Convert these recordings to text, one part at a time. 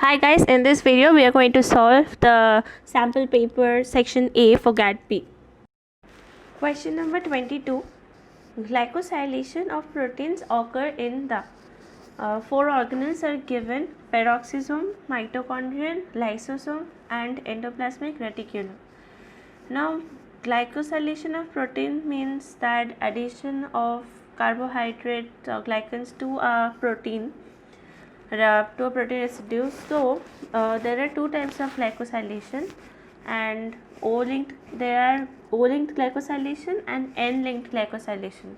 Hi guys, in this video we are going to solve the sample paper section A for GAT-P. Question number 22. Glycosylation of proteins occur in the four organelles are given: peroxisome, mitochondrion, lysosome and endoplasmic reticulum. Now glycosylation of protein means that addition of carbohydrate glycans to a protein residue. So there are two types of glycosylation, and there are O-linked glycosylation and N-linked glycosylation.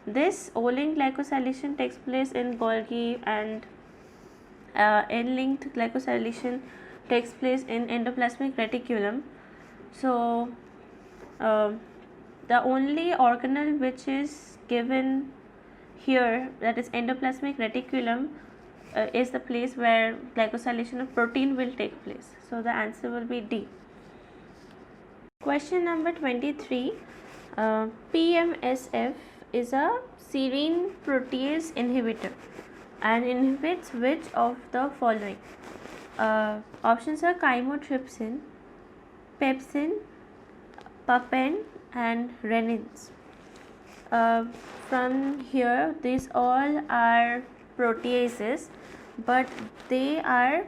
This O-linked glycosylation takes place in Golgi, and N-linked glycosylation takes place in endoplasmic reticulum. So the only organelle which is given here, that is endoplasmic reticulum, is the place where glycosylation of protein will take place. So the answer will be D. Question number 23. PMSF is a serine protease inhibitor and inhibits which of the following? Options are chymotrypsin, pepsin, papain and renins. From here, these all are proteases, but they are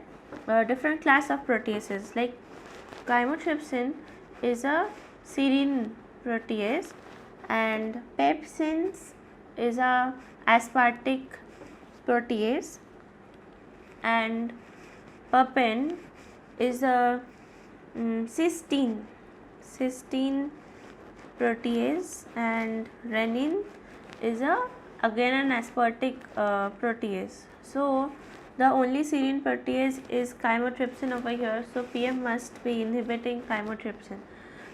different class of proteases. Like chymotrypsin is a serine protease, and pepsins is a aspartic protease, and papain is a cysteine protease, and renin is again an aspartic protease. So the only serine protease is chymotrypsin over here, so PM must be inhibiting chymotrypsin.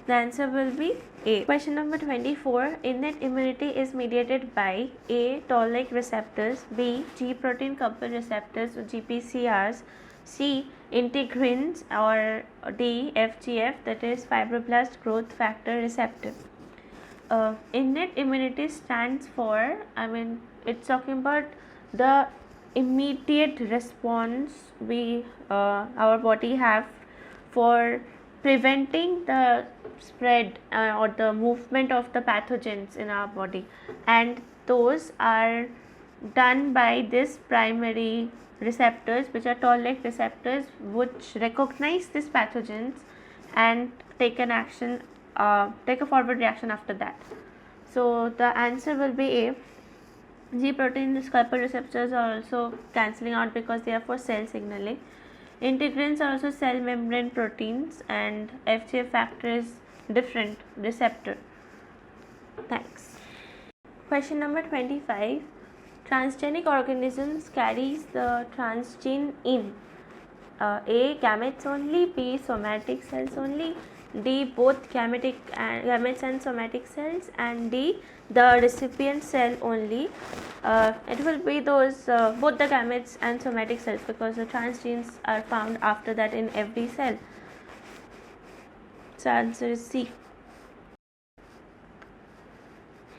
The answer will be A. Question number 24. Innate immunity is mediated by A. Toll-like receptors, B. G protein coupled receptors or GPCRs, C. Integrins, or D. FGF, that is fibroblast growth factor receptor. Innate immunity stands for, it's talking about the immediate response our body have for preventing the spread or the movement of the pathogens in our body, and those are done by this primary receptors, which are toll-like receptors, which recognize these pathogens and take a forward reaction after that. So the answer will be A. G protein coupled receptors are also cancelling out because they are for cell signaling. Integrins are also cell membrane proteins, and FGF factor is different receptor. Thanks. Question number 25. Transgenic organisms carries the transgene in A. gametes only, B. somatic cells only, D. both gametes and somatic cells, and D. the recipient cell only. It will be those both the gametes and somatic cells, because the transgenes are found after that in every cell. So answer is C.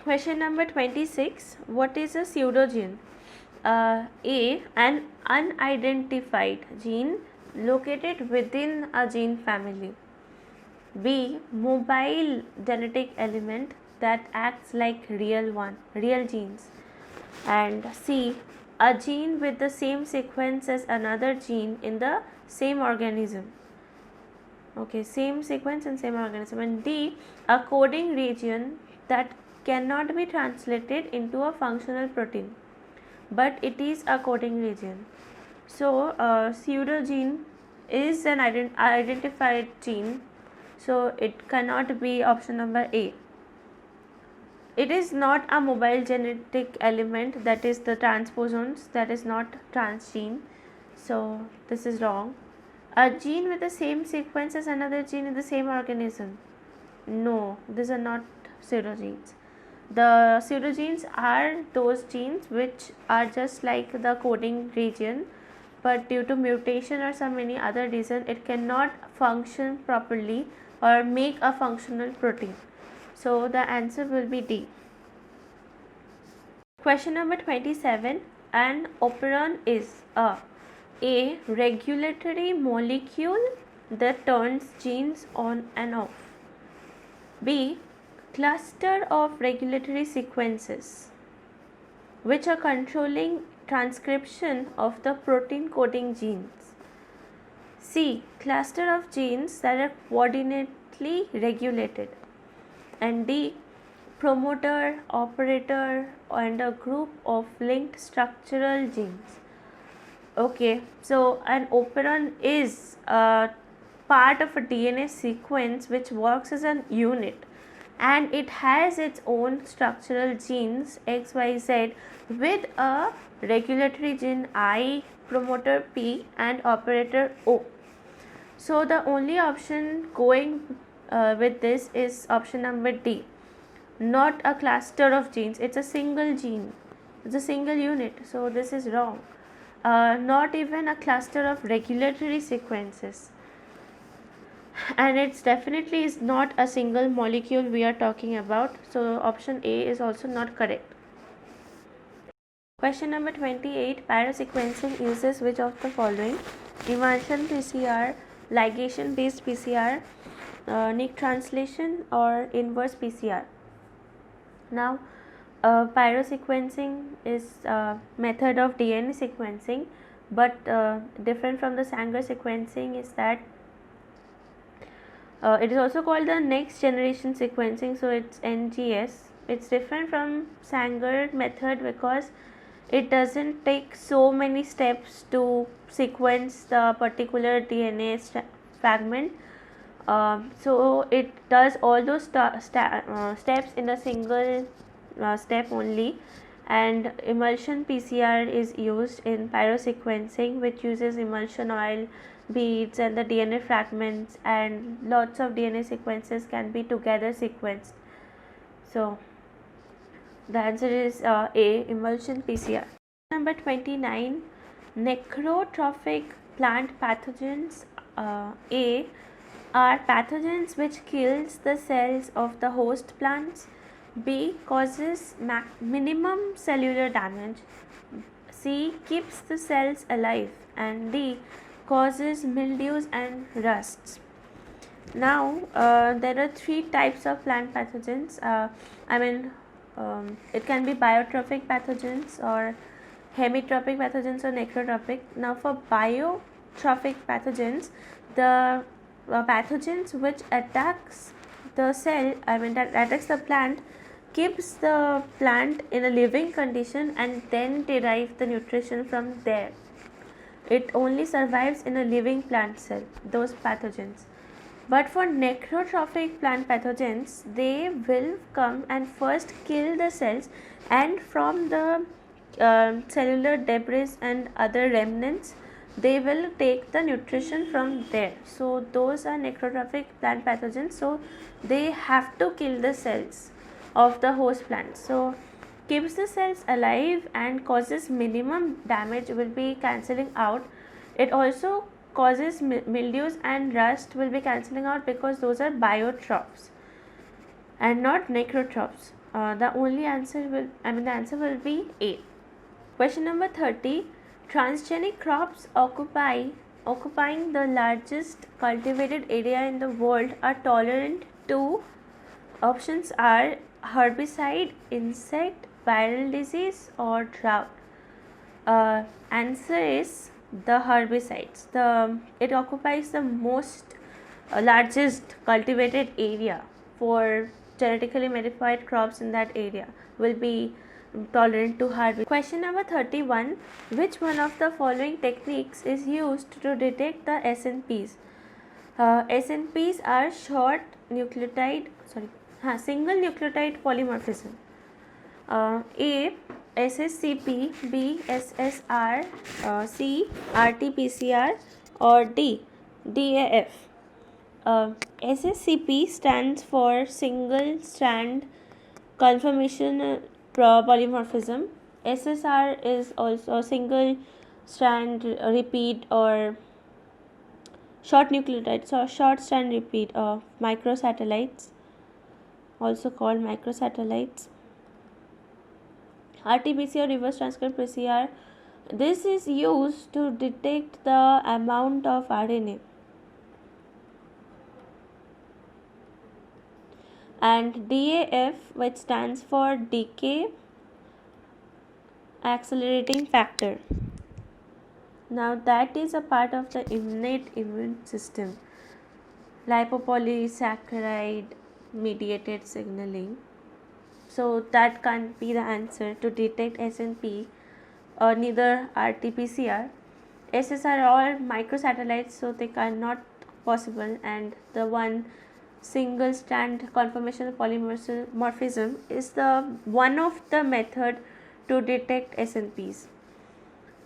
Question number 26. What is a pseudogene? A. an unidentified gene located within a gene family. B. mobile genetic element that acts like real genes. And C. a gene with the same sequence as another gene in the same organism. Okay, same sequence and same organism. And D. a coding region that cannot be translated into a functional protein, but it is a coding region. So pseudogene is an identified gene, so it cannot be option number A. It is not a mobile genetic element, that is the transposons, that is not transgene, so this is wrong. A gene with the same sequence as another gene in the same organism, no, these are not pseudogenes. The pseudogenes are those genes which are just like the coding region, but due to mutation or some any other reason it cannot function properly or make a functional protein. So the answer will be D. Question number 27. An operon is a A. Regulatory molecule that turns genes on and off. B. Cluster of regulatory sequences which are controlling transcription of the protein coding genes. C. Cluster of genes that are coordinately regulated. And D. Promoter, operator, and a group of linked structural genes. Okay, so an operon is a part of a DNA sequence which works as a unit, and it has its own structural genes X, Y, Z with a regulatory gene I, promoter P, and operator O. So the only option going with this is option number D. Not a cluster of genes, it's a single gene, it's a single unit, so this is wrong. Not even a cluster of regulatory sequences, and it's definitely is not a single molecule we are talking about, so option A is also not correct. Question number 28. Pyrosequencing uses which of the following? Emulsion PCR, ligation based PCR, Nick translation, or inverse PCR. Now, pyrosequencing is a method of DNA sequencing, but different from the Sanger sequencing is that it is also called the next generation sequencing, so it's NGS. It's different from Sanger method because it doesn't take so many steps to sequence the particular DNA fragment. So it does all those steps in a single step only, and emulsion PCR is used in pyrosequencing, which uses emulsion oil, beads, and the DNA fragments, and lots of DNA sequences can be together sequenced. So the answer is A, emulsion PCR. Number 29. Necrotrophic plant pathogens. A are pathogens which kills the cells of the host plants. B causes minimum cellular damage. C keeps the cells alive. And D causes mildews and rusts. Now there are three types of plant pathogens. It can be biotrophic pathogens or hemitrophic pathogens or necrotrophic. Now for biotrophic pathogens, the pathogens which attacks the cell, that attacks the plant, keeps the plant in a living condition and then derive the nutrition from there. It only survives in a living plant cell, those pathogens. But for necrotrophic plant pathogens, they will come and first kill the cells, and from the cellular debris and other remnants, they will take the nutrition from there. So those are necrotrophic plant pathogens, so they have to kill the cells of the host plant. So keeps the cells alive and causes minimum damage will be cancelling out. It also causes mildews and rust will be cancelling out because those are biotrophs and not necrotrophs. The answer will be A. Question number 30. Transgenic crops occupying the largest cultivated area in the world are tolerant to, options are herbicide, insect, viral disease, or drought. Answer is the herbicides. It occupies the most largest cultivated area for genetically modified crops in that area will be tolerant to herbicide. Question number 31. Which one of the following techniques is used to detect the SNPs? SNPs are single nucleotide polymorphism. A. SSCP, B. SSR, C. RT-PCR, or D. DAF. SSCP stands for single strand conformation polymorphism. SSR is also single strand repeat or short nucleotide, so short strand repeat of microsatellites, also called microsatellites. RT-PCR, reverse transcript PCR, This is used to detect the amount of RNA. And DAF, which stands for decay accelerating factor. Now that is a part of the innate immune system. Lipopolysaccharide mediated signaling. So that can't be the answer to detect SNP or neither RT-PCR. SS are all microsatellites, so they are not possible, and the one single strand conformational polymorphism is the one of the method to detect SNPs.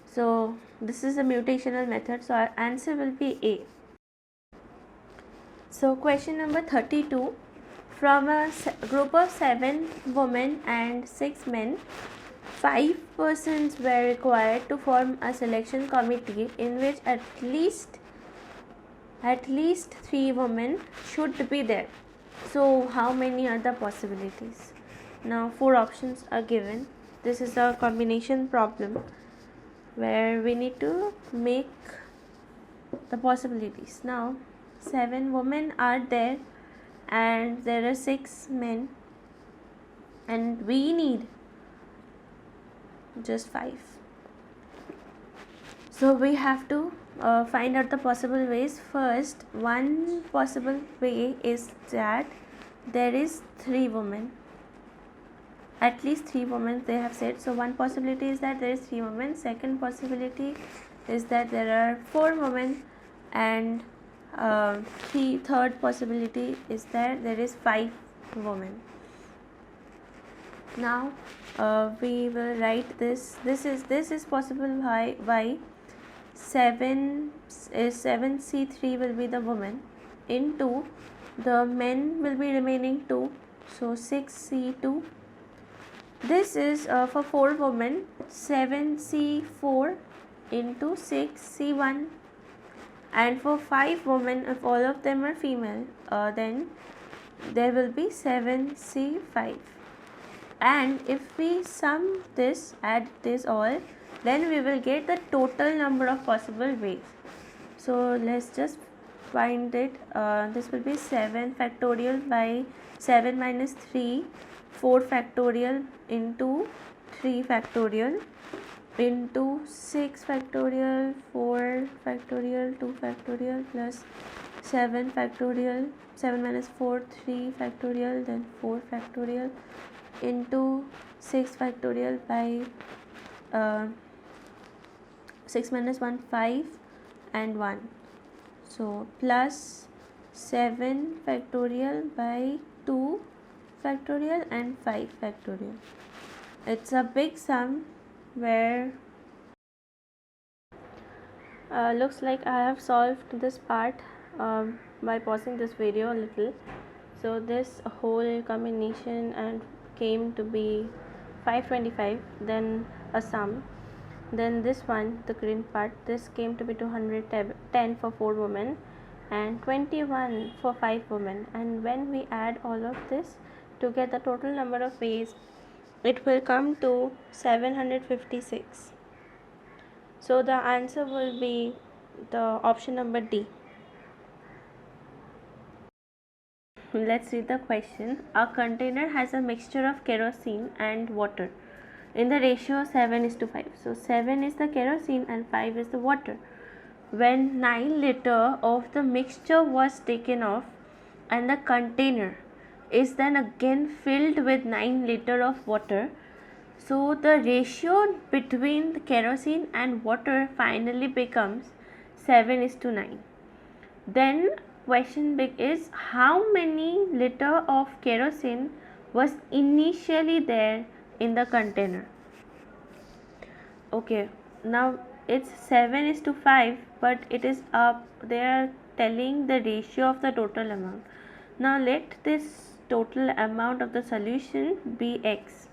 So this is a mutational method, so our answer will be A. So question number 32. From a group of 7 women and 6 men, 5 persons were required to form a selection committee in which at least 3 women should be there. So how many are the possibilities? Now 4 options are given. This is a combination problem where we need to make the possibilities. Now 7 women are there and there are 6 men, and we need just 5. So we have to find out the possible ways. First, one possible way is that there is 3 women, at least 3 women they have said. So one possibility is that there is 3 women. Second possibility is that there are 4 women, and third possibility is that there is 5 women. Now we will write this. This is possible. Why 7C3 will be the woman, into the men will be remaining 2, so 6C2. This is for 4 women, 7C4 into 6C1, and for 5 women, if all of them are female, then there will be 7C5. And if we sum this, add this all, then we will get the total number of possible ways. So let's just find it. This will be 7 factorial by 7 minus 3, 4 factorial into 3 factorial into 6 factorial, 4 factorial, 2 factorial plus 7 factorial, 7 minus 4, 3 factorial, then 4 factorial into 6 factorial by 6 minus 1, 5 and 1. So plus 7 factorial by 2 factorial and 5 factorial. It's a big sum where looks like I have solved this part by pausing this video a little. So this whole combination and came to be 525, then a sum, then this one, the green part, this came to be 210 for 4 women and 21 for 5 women, and when we add all of this to get the total number of ways, it will come to 756. So the answer will be the option number D. Let's read the question. A container has a mixture of kerosene and water in the ratio 7:5. So 7 is the kerosene and 5 is the water. When 9 liter of the mixture was taken off and the container is then again filled with 9 liter of water, so the ratio between the kerosene and water finally becomes 7:9. Then question big is, how many liter of kerosene was initially there in the container? Okay, now it's 7:5, but it is up, they are telling the ratio of the total amount. Now let this total amount of the solution be X.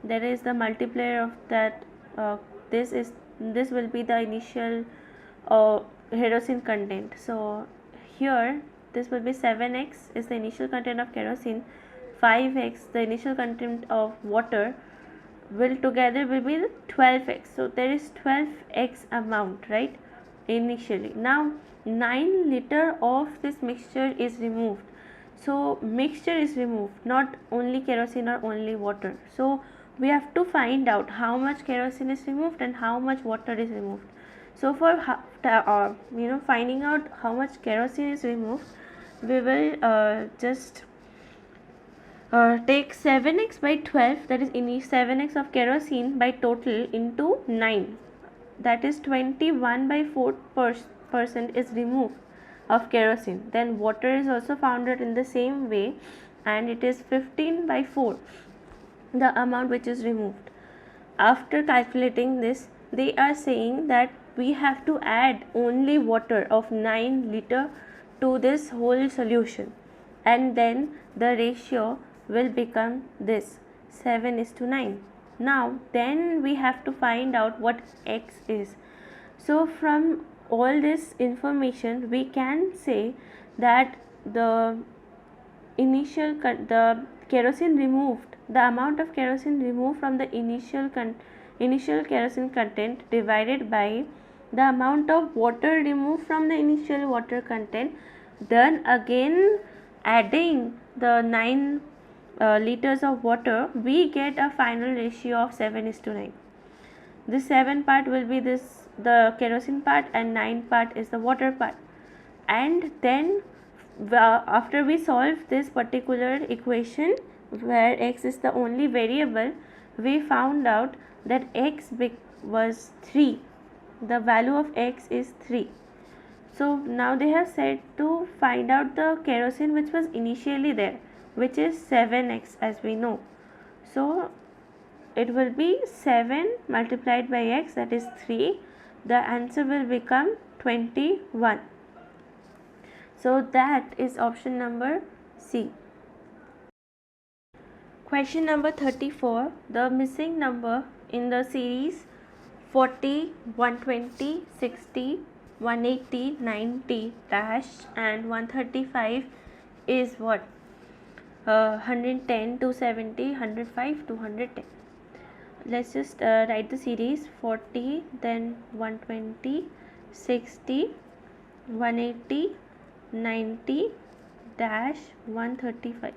There is the multiplier of that. This will be the initial kerosene content. So here this will be 7x is the initial content of kerosene, 5x the initial content of water, will together will be 12x. So there is 12x amount, right, initially. Now 9 liter of this mixture is removed. So mixture is removed, not only kerosene or only water. So we have to find out how much kerosene is removed and how much water is removed. So for finding out how much kerosene is removed, we will just take 7x by 12, that is 7x of kerosene by total into 9, that is 21 by 4% is removed of kerosene. Then water is also founded in the same way, and it is 15 by 4 the amount which is removed. After calculating this, they are saying that we have to add only water of 9 liter to this whole solution, and then the ratio will become this 7:9. Now then we have to find out what x is. So from all this information we can say that the the kerosene removed, the amount of kerosene removed from the initial kerosene content divided by the amount of water removed from the initial water content, then again adding the 9 liters of water, we get a final ratio of 7:9. This 7 part will be the kerosene part, and 9 part is the water part. And then after we solve this particular equation where x is the only variable, we found out that x was 3. The value of x is 3. So now they have said to find out the kerosene which was initially there, which is 7x as we know. So it will be 7 multiplied by x, that is 3. The answer will become 21. So that is option number C. Question number 34. The missing number in the series 40, 120, 60, 180, 90 dash and 135 is what? 110, 270, 105, 210. Let's just write the series 40, then 120, 60, 180, 90 dash 135.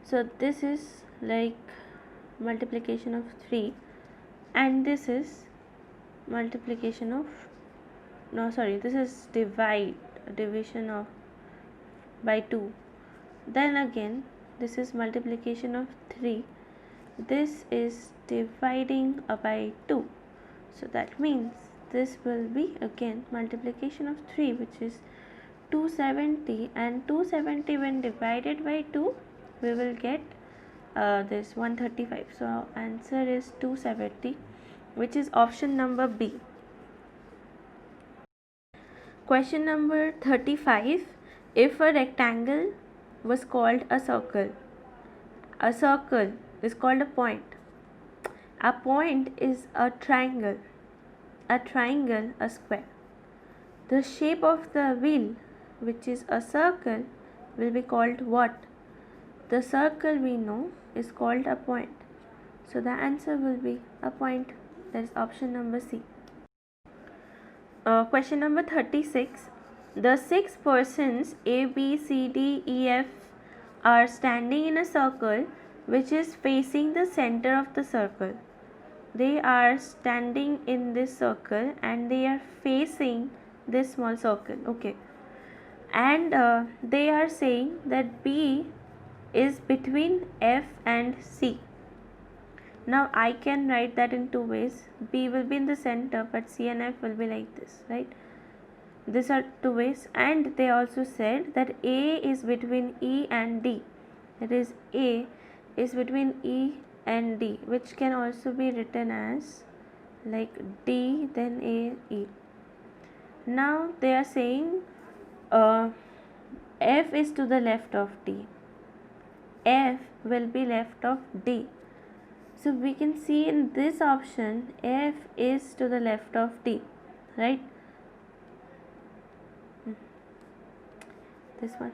So this is like multiplication of 3, and this is multiplication of this is division of by 2. Then again this is multiplication of 3, this is dividing by 2. So that means this will be again multiplication of 3, which is 270, and 270 when divided by 2 we will get this 135. So answer is 270, which is option number B. Question number 35. If a rectangle was called a circle is called a point. A point is a triangle, a square. The shape of the wheel, which is a circle, will be called what? The circle we know is called a point. So the answer will be a point. That is option number C. Question number 36. The 6 persons A, B, C, D, E, F are standing in a circle which is facing the center of the circle. They are standing in this circle and they are facing this small circle. Okay. And they are saying that B is between F and C. Now I can write that in two ways. B will be in the center, but C and F will be like this, right? These are two ways. And they also said that A is between E and D. That is, A is between E and D, which can also be written as like D then A, E. Now they are saying F is to the left of D. F will be left of D. So we can see in this option F is to the left of D, right? This one,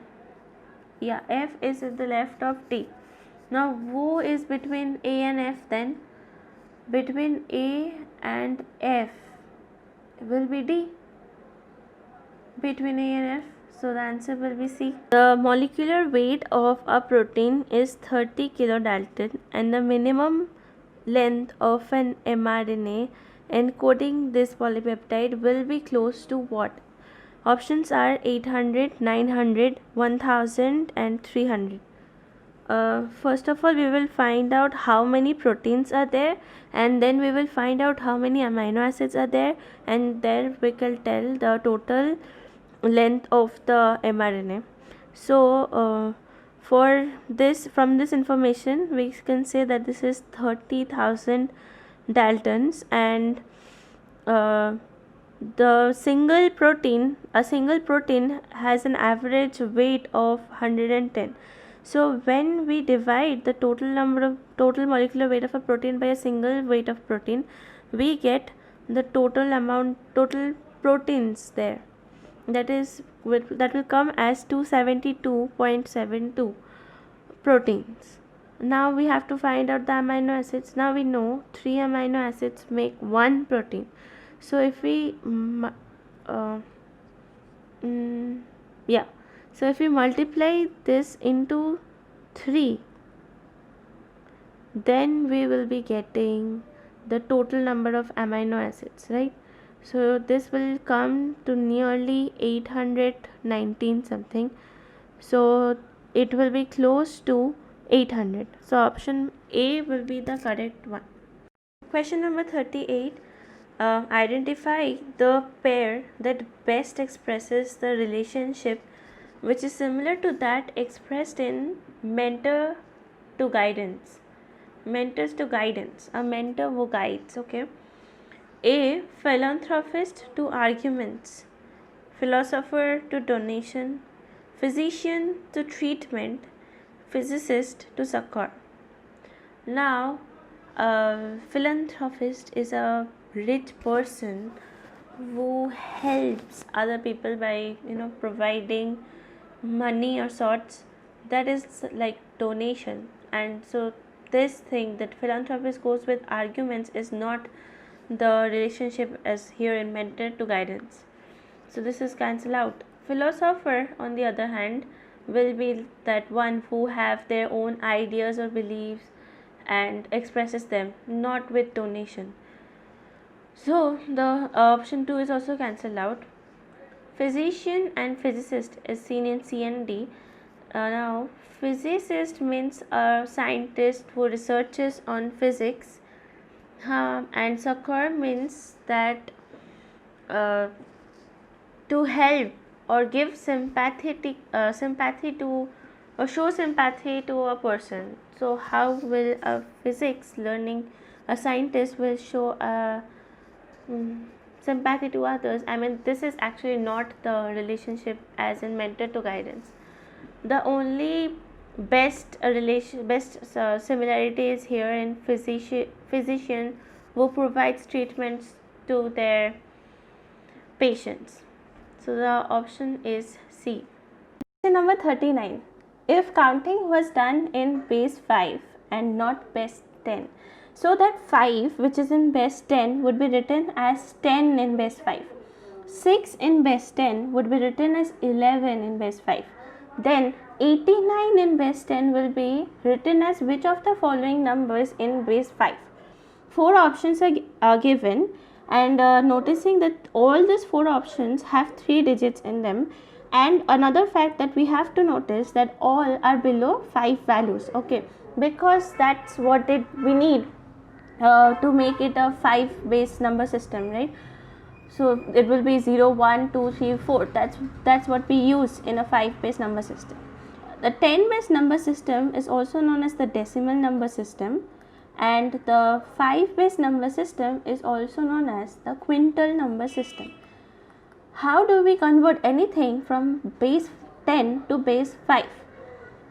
Yeah, F is at the left of T. Now who is between A and F then? Between A and F will be D. Between A and F. So the answer will be C. The molecular weight of a protein is 30 kilodalton and the minimum length of an mRNA encoding this polypeptide will be close to what? Options are 800, 900, 1000 and 300. First of all, we will find out how many proteins are there, and then we will find out how many amino acids are there, and then we can tell the total length of the mRNA. So from this information we can say that this is 30,000 daltons, and a single protein has an average weight of 110. So when we divide the total molecular weight of a protein by a single weight of protein, we get the total proteins there. That will come as 272.72 proteins. Now we have to find out the amino acids. Now we know 3 amino acids make 1 protein. So if we so if we multiply this into 3, then we will be getting the total number of amino acids, right? So this will come to nearly 819 something. So it will be close to 800. So option A will be the correct one. Question number 38. Identify the pair that best expresses the relationship which is similar to that expressed in mentor to guidance. Mentors to guidance. A mentor who guides, okay? A. Philanthropist to arguments, philosopher to donation, physician to treatment, physicist to succor. Now, a philanthropist is a rich person who helps other people by providing money or sorts. That is like donation. And so this thing that philanthropist goes with arguments is not the relationship as here in mentor to guidance. So this is cancelled out. Philosopher on the other hand will be that one who have their own ideas or beliefs and expresses them, not with donation. So the option 2 is also cancelled out. Physician and physicist is seen in C and D. Now physicist means a scientist who researches on physics, and succor means that to help or give sympathy to or show sympathy to a person. So how will a physics learning a scientist will show sympathy to others? I mean, this is actually not the relationship as in mentor to guidance. The only best similarity is here in physician who provides treatments to their patients. So the option is C. Question number 39. If counting was done in base 5 and not base 10, so that 5 which is in base 10 would be written as 10 in base 5. 6 in base 10 would be written as 11 in base 5. Then 89 in base 10 will be written as which of the following numbers in base 5. 4 options are given, and noticing that all these 4 options have 3 digits in them. And another fact that we have to notice that all are below 5 values, okay, because that's what we need to make it a 5 base number system, right? So it will be 0, 1, 2, 3, 4. That's what we use in a 5 base number system. The 10 base number system is also known as the decimal number system, and the 5 base number system is also known as the quintal number system. How do we convert anything from base 10 to base 5?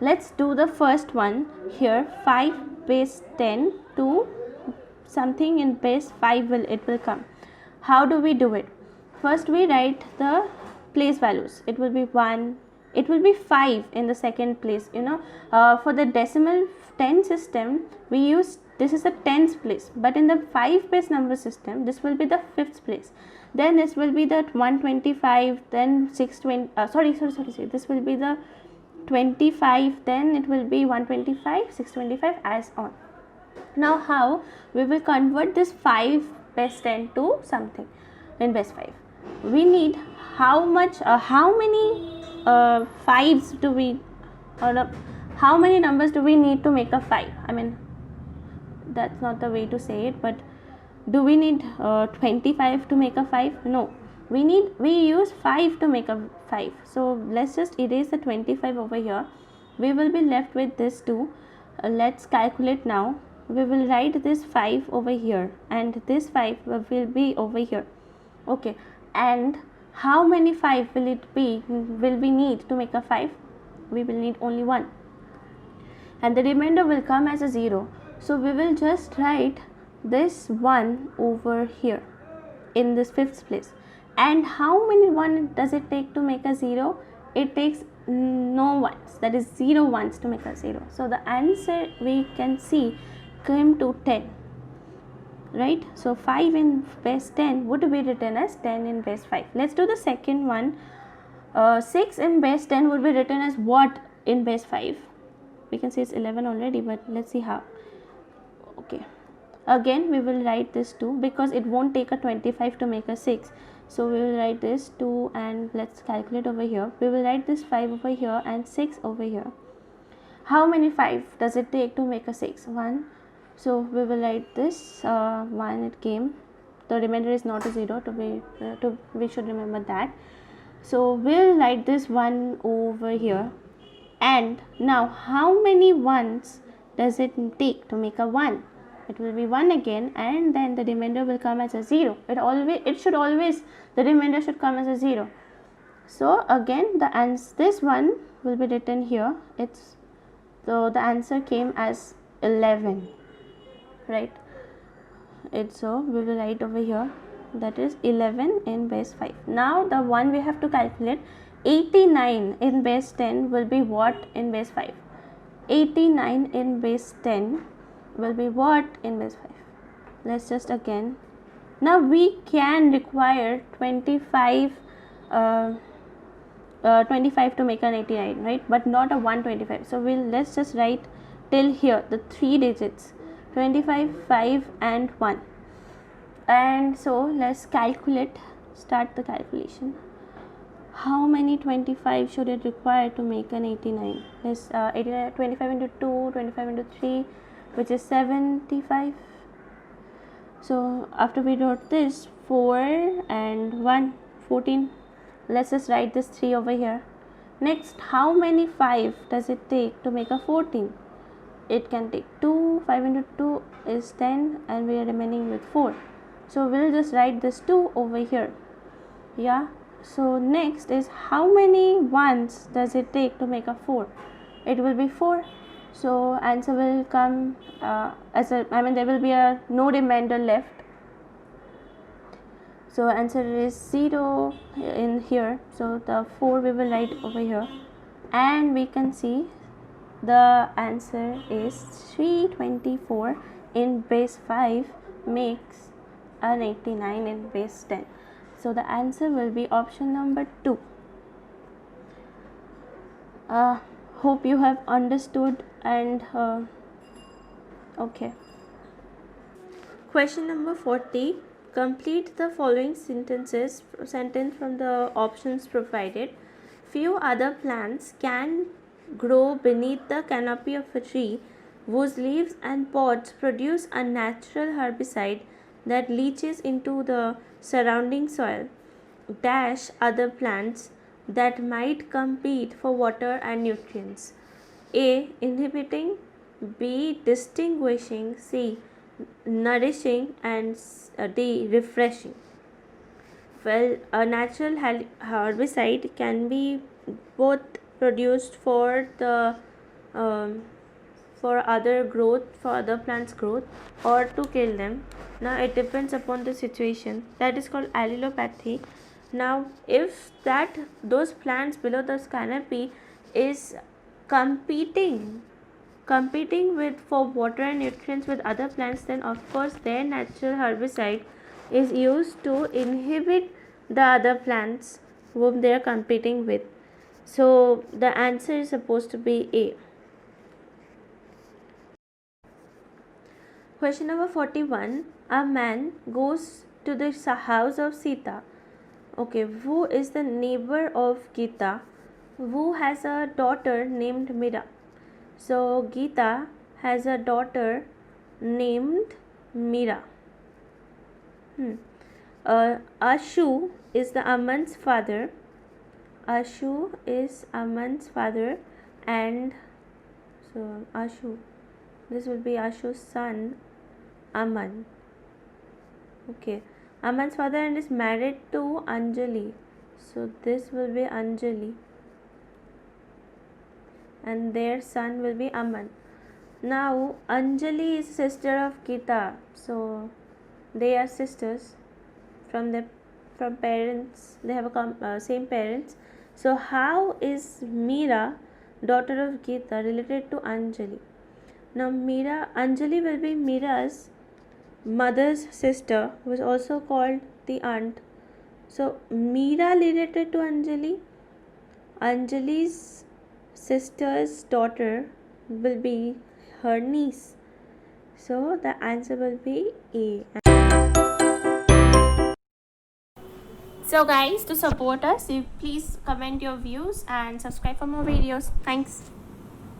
Let's do the first one here. 5 base 10 to something in base 5 will come. How do we do it? First we write the place values. It will be 1, it will be 5 in the second place. For the decimal 10 system, we use, this is the 10th place, but in the 5 base number system, this will be the 5th place. Then this will be the 125, then 620, this will be the 25, then it will be 125, 625, as on. Now how we will convert this 5 base 10 to something in base 5? We need how many 5s do we, how many numbers do we need to make a 5? I mean, that's not the way to say it, but do we need 25 to make a 5? No, we use 5 to make a 5. So let's just erase the 25 over here. We will be left with this 2. Let's calculate now. We will write this 5 over here, and this 5 will be over here. Okay, and how many 5 will we need to make a 5? We will need only 1, and the remainder will come as a 0. So we will just write this 1 over here in this 5th place. And how many 1 does it take to make a 0? It takes no ones, that is 0 ones to make a 0. So the answer we can see came to 10, right? So 5 in base 10 would be written as 10 in base 5. Let's do the second one. 6 in base 10 would be written as what in base 5? We can say it's 11 already, but let's see how. Okay, again we will write this 2 because it won't take a 25 to make a 6. So we will write this 2, and let's calculate over here. We will write this 5 over here and 6 over here. How many 5 does it take to make a 6? 1. So we will write this 1, it came. The remainder is not a 0, we should remember that. So we'll write this 1 over here. And now how many 1s does it take to make a 1? It will be 1 again, and then the remainder will come as a 0. The remainder should come as a 0. So again this one will be written here. So the answer came as 11, right? So we will write over here, that is 11 in base 5. Now the one we have to calculate, 89 in base 10 will be what in base 5? 89 in base 10 will be what in base 5? Let's just again, now we can require 25 to make an 89, right? But not a 125. So let's just write till here the 3 digits, 25, 5 and 1. And so let's start the calculation. How many 25 should it require to make an 89? Let's 25 into 2, 25 into 3, which is 75. So after we wrote this, 4 and 1, 14. Let's just write this 3 over here. Next, how many 5 does it take to make a 14? It can take 2. 5 into 2 is 10, and we are remaining with 4. So we'll just write this 2 over here. Yeah. So next is, how many 1s does it take to make a 4? It will be 4. So answer will come there will be no remainder left. So answer is 0 in here. So the 4 we will write over here, and we can see the answer is 324 in base 5 makes an 89 in base 10. So the answer will be option number 2. Hope you have understood, and okay. Question number 40. Complete the following sentence from the options provided. Few other plants can grow beneath the canopy of a tree whose leaves and pods produce a natural herbicide that leaches into the surrounding soil. Dash other plants that might compete for water and nutrients. A. Inhibiting, B. Distinguishing, C. Nourishing, and D. Refreshing. Well, a natural herbicide can be both produced for the for other plants growth, or to kill them. Now it depends upon the situation. That is called allelopathy. Now if those plants below this canopy is competing with for water and nutrients with other plants, then of course their natural herbicide is used to inhibit the other plants whom they are competing with. So the answer is supposed to be A. Question number 41. A man goes to the house of Sita. Okay, who is the neighbor of Gita, who has a daughter named Mira? So Gita has a daughter named Mira. Ashu is the Aman's father. Ashu is Aman's father, and so Ashu, this will be Ashu's son, Aman. Okay, Aman's father and is married to Anjali. So this will be Anjali, and their son will be Aman. Now Anjali is sister of Gita, so they are sisters from parents. They have a same parents. So how is Meera, daughter of Gita, related to Anjali? Now Anjali will be Meera's mother's sister, who is also called the aunt. So Meera related to Anjali. Anjali's sister's daughter will be her niece. So the answer will be A. So guys, to support us, you please comment your views and subscribe for more videos. Thanks.